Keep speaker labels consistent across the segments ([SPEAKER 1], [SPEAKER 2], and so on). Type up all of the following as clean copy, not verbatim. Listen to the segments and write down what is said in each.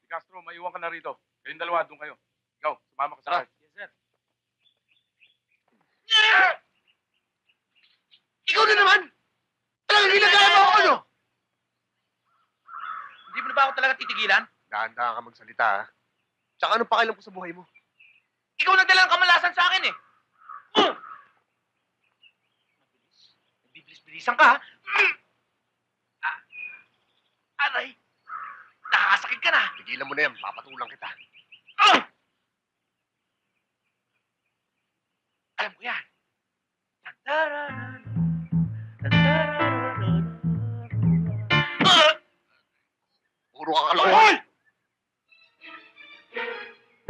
[SPEAKER 1] Castro, maiwan ka na rito. Kayong dalawa, doon kayo. Ikaw, sumama ka sa akin.
[SPEAKER 2] Yes, sir. Ikaw na naman! Talagang ginagaya mo ako, no? Hindi mo na ba ako talaga titigilan?
[SPEAKER 3] Dahan-dahan ka magsalita, ha? Tsaka ano pakialam ko sa buhay mo?
[SPEAKER 2] Ikaw nagdala ng kamalasan sa akin, eh. Nagbibilis-bilisan ka, ha? Aray! Nakakasakit ka na!
[SPEAKER 3] Tigilan mo na yan, papatulang kita.
[SPEAKER 2] Alam ko yan.
[SPEAKER 3] Puro ka kalokohan!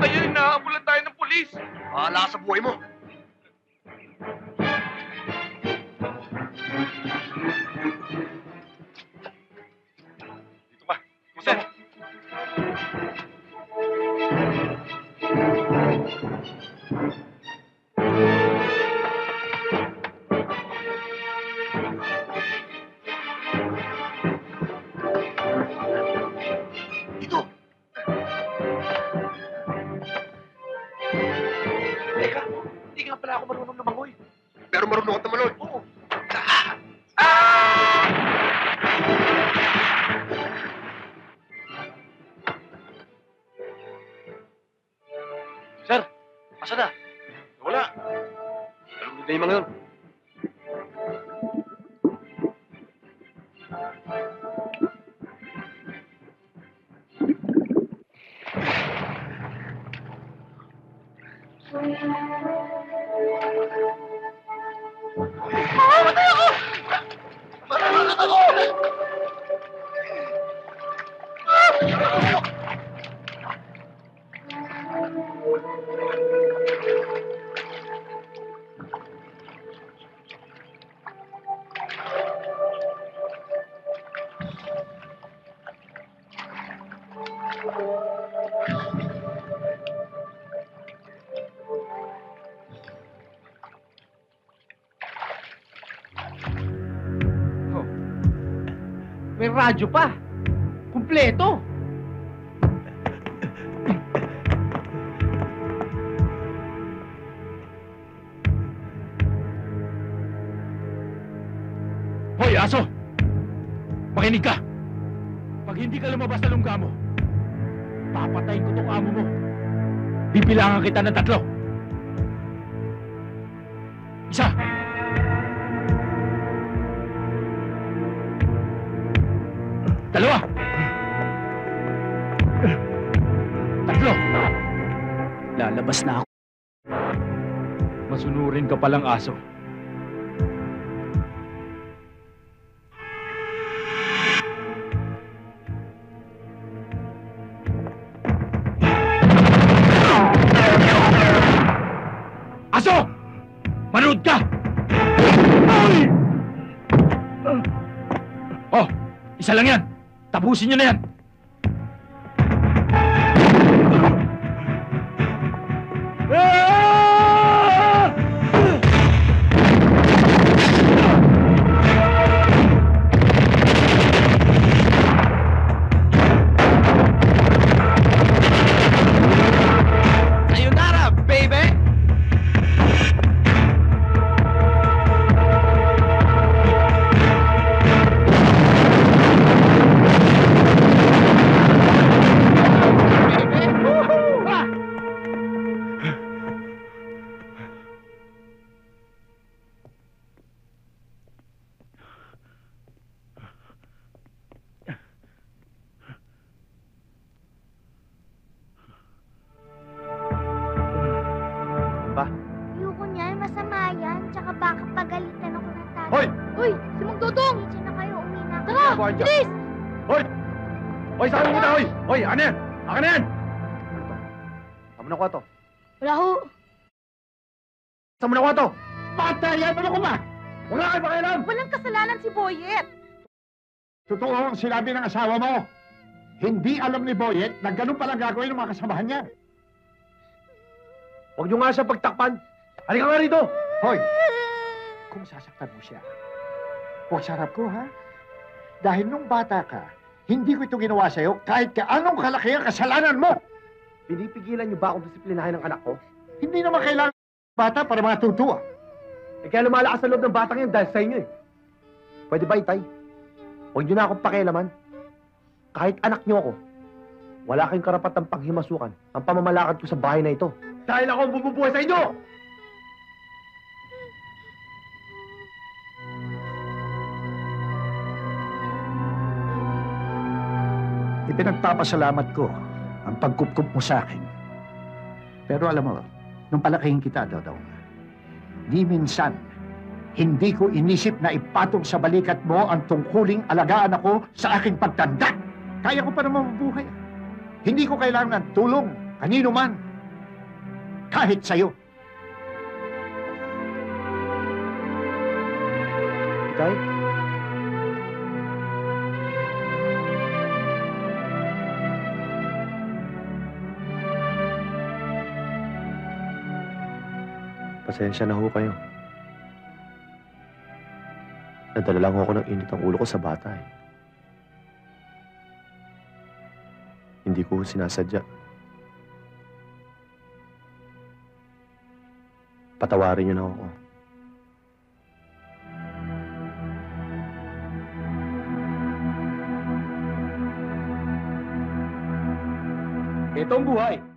[SPEAKER 1] Ayun, naabulan tayo ng polis.
[SPEAKER 3] Bahala ka sa buhay mo.
[SPEAKER 1] Dito ka. Gusto mo?
[SPEAKER 3] Dito!
[SPEAKER 2] Teka, hindi nga pala ako marunong lumangoy.
[SPEAKER 3] Pero marunong ka tumalon.
[SPEAKER 2] Oo. Sir, asa na?
[SPEAKER 3] Wala. Alam mo na yung mga yun.
[SPEAKER 2] Matay ako! Matatakot ako!
[SPEAKER 4] May radyo pa. Kumpleto.
[SPEAKER 1] Hoy, aso! Makinig ka! Pag hindi ka lumabas sa lungga mo, papatayin ko tong amo mo. Bibilangan kita ng 3. Isa! Dalawa! 3! Lalabas na ako. Masunurin ka palang aso. Aso! Manood ka! Oh, isa lang yan. Tapusin nyo na yan.
[SPEAKER 2] Sayonara, baby!
[SPEAKER 5] Ayoko niyan, masama yan. Tsaka baka pagalitan ako ng tatay.
[SPEAKER 3] Hoy!
[SPEAKER 5] Uy, si Mang Dodong! Diyan na kayo, uwi na. Tara,
[SPEAKER 3] Buwan dyan.
[SPEAKER 5] bilis!
[SPEAKER 3] Hoy! Hoy, saan mo muna, hoy! Hoy, ano yan? Akin na yan! Saan mo nakuha to?
[SPEAKER 5] Wala ho.
[SPEAKER 3] Saan mo nakuha to?
[SPEAKER 4] Patayan mo ko ba?
[SPEAKER 3] Wala kayo pakialam!
[SPEAKER 5] Walang kasalanan si Boyet.
[SPEAKER 6] Totoo ang sinabi ng asawa mo. Hindi alam ni Boyet na ganun palang gagawin ng mga kasamahan niya.
[SPEAKER 3] Huwag nyo nga siya pagtakpan. Halika nga rito!
[SPEAKER 6] Hoy, kung sasaktan mo siya, huwag sa harap ko, ha? Dahil nung bata ka, Hindi ko ito ginawa sa'yo kahit anong kalaki ang kasalanan mo.
[SPEAKER 3] Pinipigilan niyo ba akong disiplinahin ng anak ko?
[SPEAKER 6] Hindi naman kailangan bata para matutuwa.
[SPEAKER 3] Eh kaya lumalakas sa loob ng batang yun dahil sa inyo eh. Pwede ba, Itay? Huwag niyo na akong pakialaman. Kahit anak niyo ako, wala kayong karapatang panghimasukan ang pamamalakad ko sa bahay na ito. Dahil ako ang bumubuhay sa inyo!
[SPEAKER 6] Ipinagpapasalamat ko ang pagkupkup mo sa akin. Pero alam mo, nung palakihin kita, Dodong, di minsan, hindi ko inisip na ipatong sa balikat mo ang tungkuling alagaan ako sa aking pagtanda. Kaya ko pa naman mabuhay. Hindi ko kailangan ng tulong, kanino man. Kahit sa'yo.
[SPEAKER 3] Itay? Pasensya na ho kayo. Nadala lang ho ako ng init ang ulo ko sa bata eh. Hindi ko ho sinasadya. Patawarin niyo na ako.
[SPEAKER 4] Ito ang buhay.